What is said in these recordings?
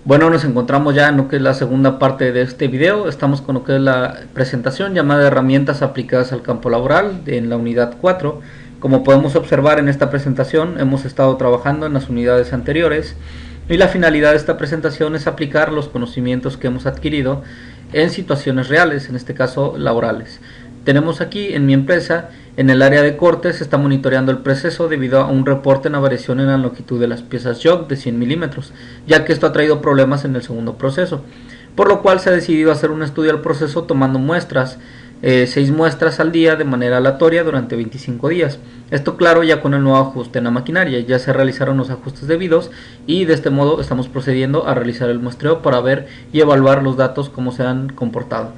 Bueno, nos encontramos ya en lo que es la segunda parte de este video. Estamos con lo que es la presentación llamada herramientas aplicadas al campo laboral en la unidad 4. Como podemos observar en esta presentación, hemos estado trabajando en las unidades anteriores y la finalidad de esta presentación es aplicar los conocimientos que hemos adquirido en situaciones reales, en este caso laborales. Tenemos aquí en mi empresa, en el área de cortes, se está monitoreando el proceso debido a un reporte en la variación en la longitud de las piezas jog de 100 milímetros, ya que esto ha traído problemas en el segundo proceso, por lo cual se ha decidido hacer un estudio del proceso tomando muestras, 6 muestras al día de manera aleatoria durante 25 días. Esto claro ya con el nuevo ajuste en la maquinaria, ya se realizaron los ajustes debidos y de este modo estamos procediendo a realizar el muestreo para ver y evaluar los datos cómo se han comportado.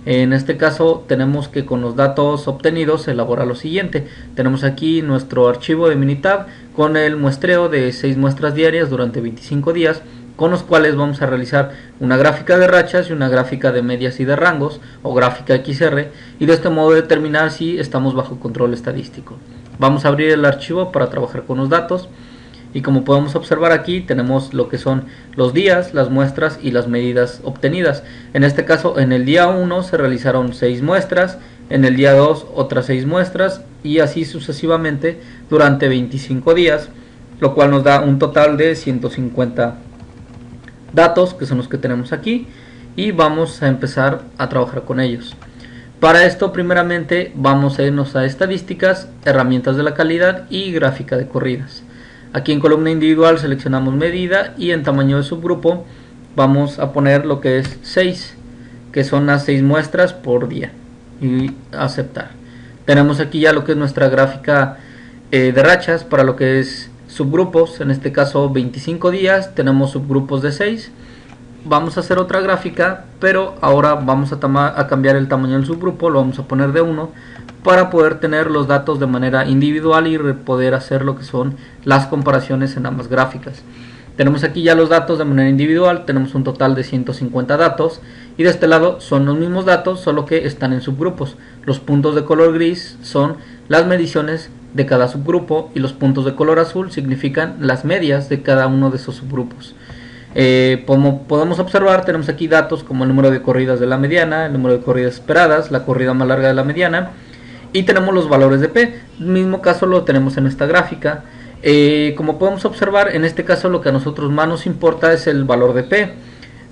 En este caso tenemos que con los datos obtenidos se elabora lo siguiente. Tenemos aquí nuestro archivo de Minitab con el muestreo de 6 muestras diarias durante 25 días, con los cuales vamos a realizar una gráfica de rachas y una gráfica de medias y de rangos o gráfica XR, y de este modo determinar si estamos bajo control estadístico. Vamos a abrir el archivo para trabajar con los datos. Y como podemos observar aquí tenemos lo que son los días, las muestras y las medidas obtenidas. En este caso en el día 1 se realizaron 6 muestras, en el día 2 otras 6 muestras y así sucesivamente durante 25 días, lo cual nos da un total de 150 datos que son los que tenemos aquí y vamos a empezar a trabajar con ellos. Para esto primeramente vamos a irnos a estadísticas, herramientas de la calidad y gráfica de corridas. Aquí en columna individual seleccionamos medida y en tamaño de subgrupo vamos a poner lo que es 6, que son las 6 muestras por día, y aceptar. Tenemos aquí ya lo que es nuestra gráfica de rachas para lo que es subgrupos, en este caso 25 días, tenemos subgrupos de 6. Vamos a hacer otra gráfica, pero ahora vamos a cambiar el tamaño del subgrupo, lo vamos a poner de 1 para poder tener los datos de manera individual y poder hacer lo que son las comparaciones en ambas gráficas. Tenemos aquí ya los datos de manera individual, tenemos un total de 150 datos y de este lado son los mismos datos, solo que están en subgrupos. Los puntos de color gris son las mediciones de cada subgrupo y los puntos de color azul significan las medias de cada uno de esos subgrupos. Como podemos observar, tenemos aquí datos como el número de corridas de la mediana, el número de corridas esperadas, la corrida más larga de la mediana, y tenemos los valores de P. El mismo caso lo tenemos en esta gráfica. Como podemos observar, en este caso lo que a nosotros más nos importa es el valor de P.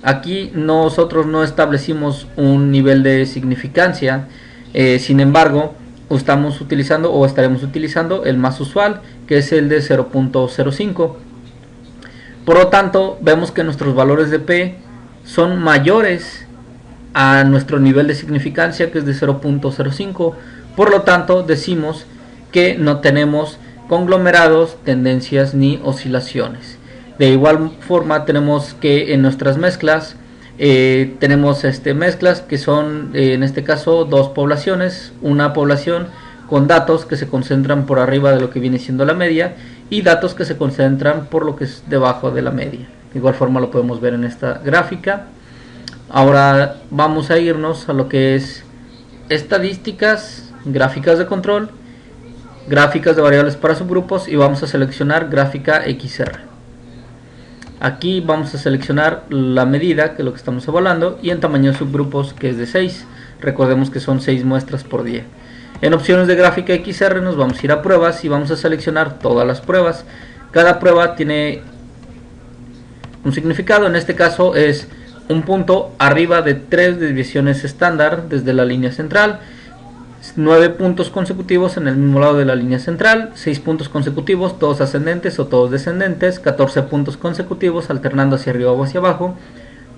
Aquí nosotros no establecimos un nivel de significancia, sin embargo estamos utilizando o estaremos utilizando el más usual, que es el de 0.05. Por lo tanto vemos que nuestros valores de P son mayores a nuestro nivel de significancia, que es de 0.05. Por lo tanto decimos que no tenemos conglomerados, tendencias ni oscilaciones. De igual forma tenemos que en nuestras mezclas tenemos mezclas que son en este caso dos poblaciones, una población con datos que se concentran por arriba de lo que viene siendo la media y datos que se concentran por lo que es debajo de la media. De igual forma lo podemos ver en esta gráfica. Ahora vamos a irnos a lo que es estadísticas, gráficas de control, gráficas de variables para subgrupos y vamos a seleccionar gráfica XR. Aquí vamos a seleccionar la medida, que es lo que estamos evaluando, y en tamaño de subgrupos, que es de 6. Recordemos que son 6 muestras por día. En opciones de gráfica XR nos vamos a ir a pruebas y vamos a seleccionar todas las pruebas. Cada prueba tiene un significado, en este caso es un punto arriba de 3 desviaciones estándar desde la línea central, 9 puntos consecutivos en el mismo lado de la línea central, 6 puntos consecutivos todos ascendentes o todos descendentes, 14 puntos consecutivos alternando hacia arriba o hacia abajo,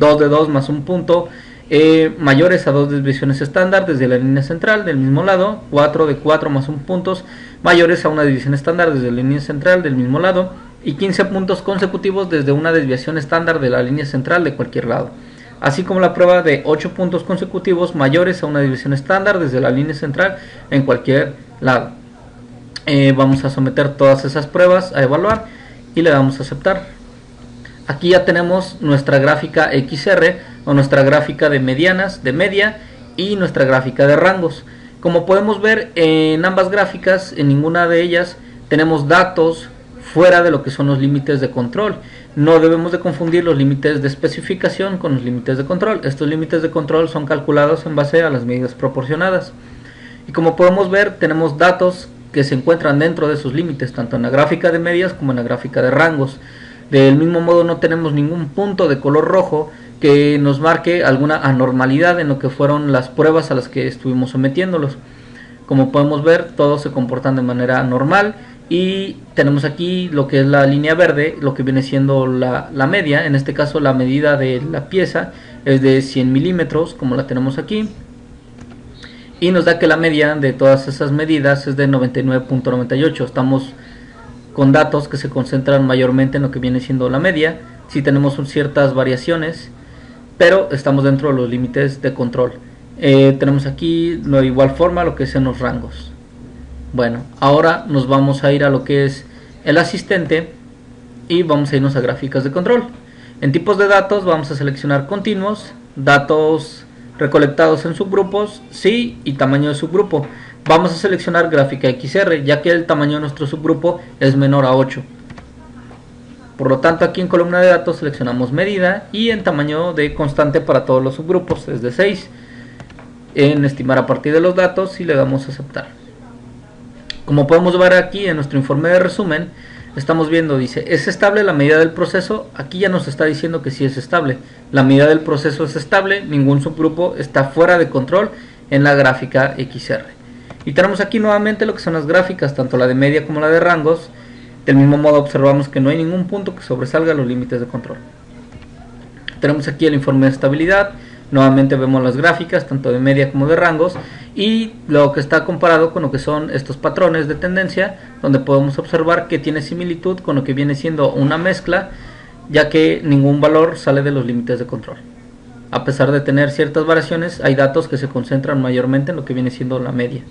2 de 2 más un punto mayores a 2 desviaciones estándar desde la línea central del mismo lado, 4 de 4 más un puntos mayores a una desviación estándar desde la línea central del mismo lado y 15 puntos consecutivos desde una desviación estándar de la línea central de cualquier lado, así como la prueba de 8 puntos consecutivos mayores a una desviación estándar desde la línea central en cualquier lado. Vamos a someter todas esas pruebas a evaluar y le damos a aceptar. Aquí ya tenemos nuestra gráfica XR o nuestra gráfica de medianas, de media, y nuestra gráfica de rangos. Como podemos ver en ambas gráficas, en ninguna de ellas tenemos datos fuera de lo que son los límites de control. No debemos de confundir los límites de especificación con los límites de control. Estos límites de control son calculados en base a las medidas proporcionadas. Y como podemos ver, tenemos datos que se encuentran dentro de esos límites, tanto en la gráfica de medias como en la gráfica de rangos. Del mismo modo, no tenemos ningún punto de color rojo que nos marque alguna anormalidad en lo que fueron las pruebas a las que estuvimos sometiéndolos. Como podemos ver, todos se comportan de manera normal y tenemos aquí lo que es la línea verde, lo que viene siendo la media. En este caso, la medida de la pieza es de 100 milímetros, como la tenemos aquí, y nos da que la media de todas esas medidas es de 99.98. Estamos con datos que se concentran mayormente en lo que viene siendo la media. Sí tenemos ciertas variaciones, pero estamos dentro de los límites de control. Tenemos aquí de igual forma lo que es en los rangos. Bueno, ahora nos vamos a ir a lo que es el asistente y vamos a irnos a gráficas de control. En tipos de datos vamos a seleccionar continuos, datos recolectados en subgrupos, sí, y tamaño de subgrupo. Vamos a seleccionar gráfica XR, ya que el tamaño de nuestro subgrupo es menor a 8. Por lo tanto, aquí en columna de datos seleccionamos medida y en tamaño de constante para todos los subgrupos es de 6. En estimar a partir de los datos y le damos a aceptar. Como podemos ver aquí en nuestro informe de resumen, estamos viendo, dice, ¿es estable la medida del proceso? Aquí ya nos está diciendo que sí es estable. La medida del proceso es estable, ningún subgrupo está fuera de control en la gráfica XR. Y tenemos aquí nuevamente lo que son las gráficas, tanto la de media como la de rangos. Del mismo modo observamos que no hay ningún punto que sobresalga los límites de control. Tenemos aquí el informe de estabilidad. Nuevamente vemos las gráficas tanto de media como de rangos y lo que está comparado con lo que son estos patrones de tendencia, donde podemos observar que tiene similitud con lo que viene siendo una mezcla, ya que ningún valor sale de los límites de control. A pesar de tener ciertas variaciones, hay datos que se concentran mayormente en lo que viene siendo la media.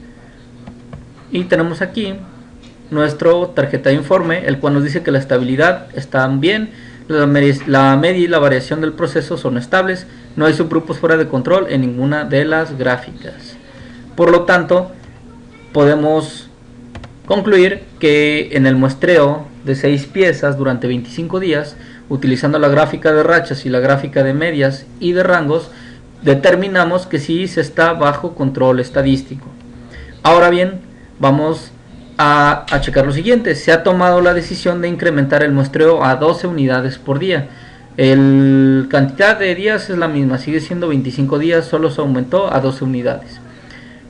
Y tenemos aquí nuestro tarjeta de informe, el cual nos dice que la estabilidad está bien, la media y la variación del proceso son estables, no hay subgrupos fuera de control en ninguna de las gráficas. Por lo tanto, podemos concluir que en el muestreo de 6 piezas durante 25 días, utilizando la gráfica de rachas y la gráfica de medias y de rangos, determinamos que sí se está bajo control estadístico. Ahora bien, vamos a checar lo siguiente. Se ha tomado la decisión de incrementar el muestreo a 12 unidades por día. La cantidad de días es la misma, sigue siendo 25 días, solo se aumentó a 12 unidades.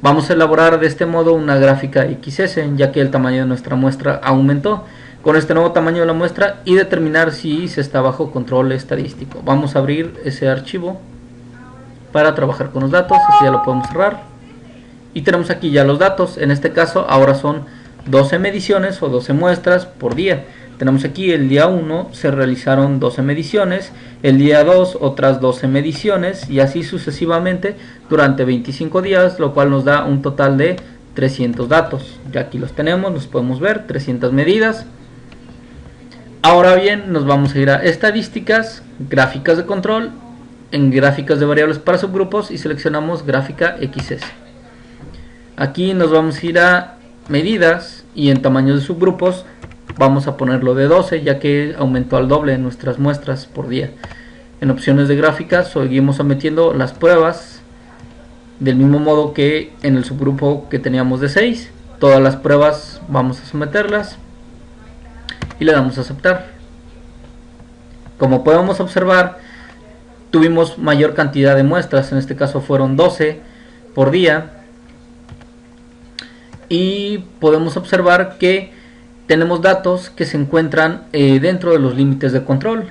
Vamos a elaborar de este modo una gráfica XS, ya que el tamaño de nuestra muestra aumentó con este nuevo tamaño de la muestra, y determinar si se está bajo control estadístico. Vamos a abrir ese archivo para trabajar con los datos. Este ya lo podemos cerrar y tenemos aquí ya los datos. En este caso ahora son 12 mediciones o 12 muestras por día. Tenemos aquí el día 1 se realizaron 12 mediciones, el día 2 otras 12 mediciones y así sucesivamente durante 25 días, lo cual nos da un total de 300 datos. Ya aquí los tenemos, los podemos ver, 300 medidas. Ahora bien, nos vamos a ir a estadísticas, gráficas de control, en gráficas de variables para subgrupos y seleccionamos gráfica XS. Aquí nos vamos a ir a medidas y en tamaño de subgrupos vamos a ponerlo de 12, ya que aumentó al doble en nuestras muestras por día. En opciones de gráficas seguimos sometiendo las pruebas del mismo modo que en el subgrupo que teníamos de 6. Todas las pruebas vamos a someterlas y le damos a aceptar. Como podemos observar, tuvimos mayor cantidad de muestras, en este caso fueron 12 por día, y podemos observar que tenemos datos que se encuentran dentro de los límites de control.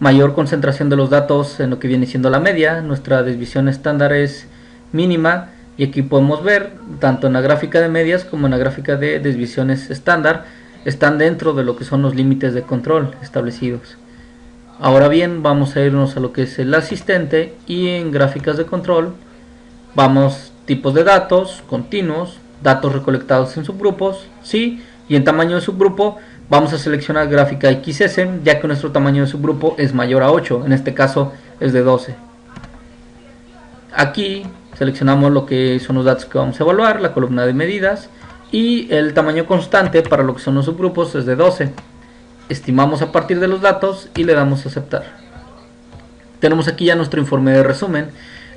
Mayor concentración de los datos en lo que viene siendo la media, nuestra desviación estándar es mínima, y aquí podemos ver tanto en la gráfica de medias como en la gráfica de desviaciones estándar están dentro de lo que son los límites de control establecidos. Ahora bien, vamos a irnos a lo que es el asistente y en gráficas de control vamos tipos de datos, continuos, datos recolectados en subgrupos, sí, y en tamaño de subgrupo vamos a seleccionar gráfica XS, ya que nuestro tamaño de subgrupo es mayor a 8, en este caso es de 12. Aquí seleccionamos lo que son los datos que vamos a evaluar, la columna de medidas, y el tamaño constante para lo que son los subgrupos es de 12. estimamos a partir de los datos y le damos a aceptar. Tenemos aquí ya nuestro informe de resumen,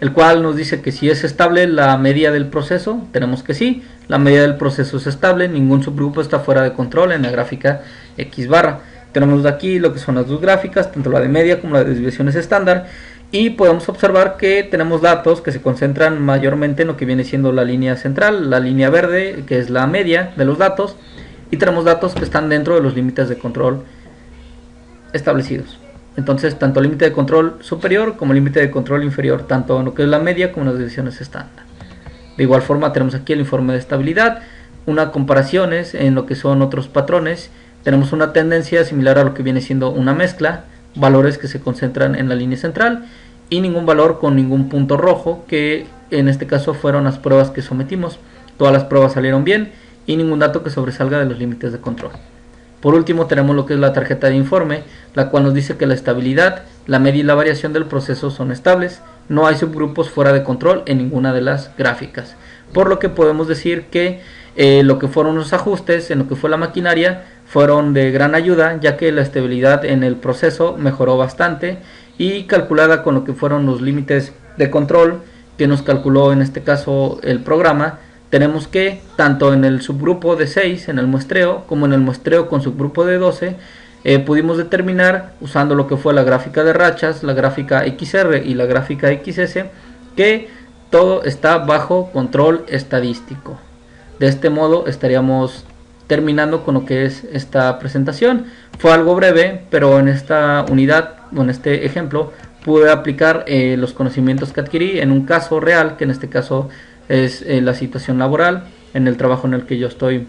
el cual nos dice que si es estable la media del proceso, tenemos que sí, la media del proceso es estable, ningún subgrupo está fuera de control en la gráfica X barra. Tenemos aquí lo que son las dos gráficas, tanto la de media como la de desviaciones estándar, y podemos observar que tenemos datos que se concentran mayormente en lo que viene siendo la línea central, la línea verde, que es la media de los datos, y tenemos datos que están dentro de los límites de control establecidos. Entonces, tanto límite de control superior como límite de control inferior, tanto en lo que es la media como en las divisiones estándar. De igual forma, tenemos aquí el informe de estabilidad, unas comparaciones en lo que son otros patrones. Tenemos una tendencia similar a lo que viene siendo una mezcla, valores que se concentran en la línea central y ningún valor con ningún punto rojo, que en este caso fueron las pruebas que sometimos. Todas las pruebas salieron bien y ningún dato que sobresalga de los límites de control. Por último, tenemos lo que es la tarjeta de informe, la cual nos dice que la estabilidad, la media y la variación del proceso son estables. No hay subgrupos fuera de control en ninguna de las gráficas. Por lo que podemos decir que lo que fueron los ajustes en lo que fue la maquinaria fueron de gran ayuda, ya que la estabilidad en el proceso mejoró bastante y calculada con lo que fueron los límites de control que nos calculó en este caso el programa, tenemos que tanto en el subgrupo de 6 en el muestreo como en el muestreo con subgrupo de 12 pudimos determinar, usando lo que fue la gráfica de rachas, la gráfica XR y la gráfica XS, que todo está bajo control estadístico. De este modo estaríamos terminando con lo que es esta presentación. Fue algo breve, pero en esta unidad, en este ejemplo, pude aplicar los conocimientos que adquirí en un caso real, que en este caso es la situación laboral en el trabajo en el que yo estoy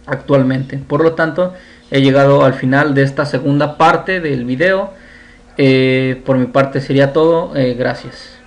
actualmente. Por lo tanto, he llegado al final de esta segunda parte del video. Por mi parte sería todo. Gracias.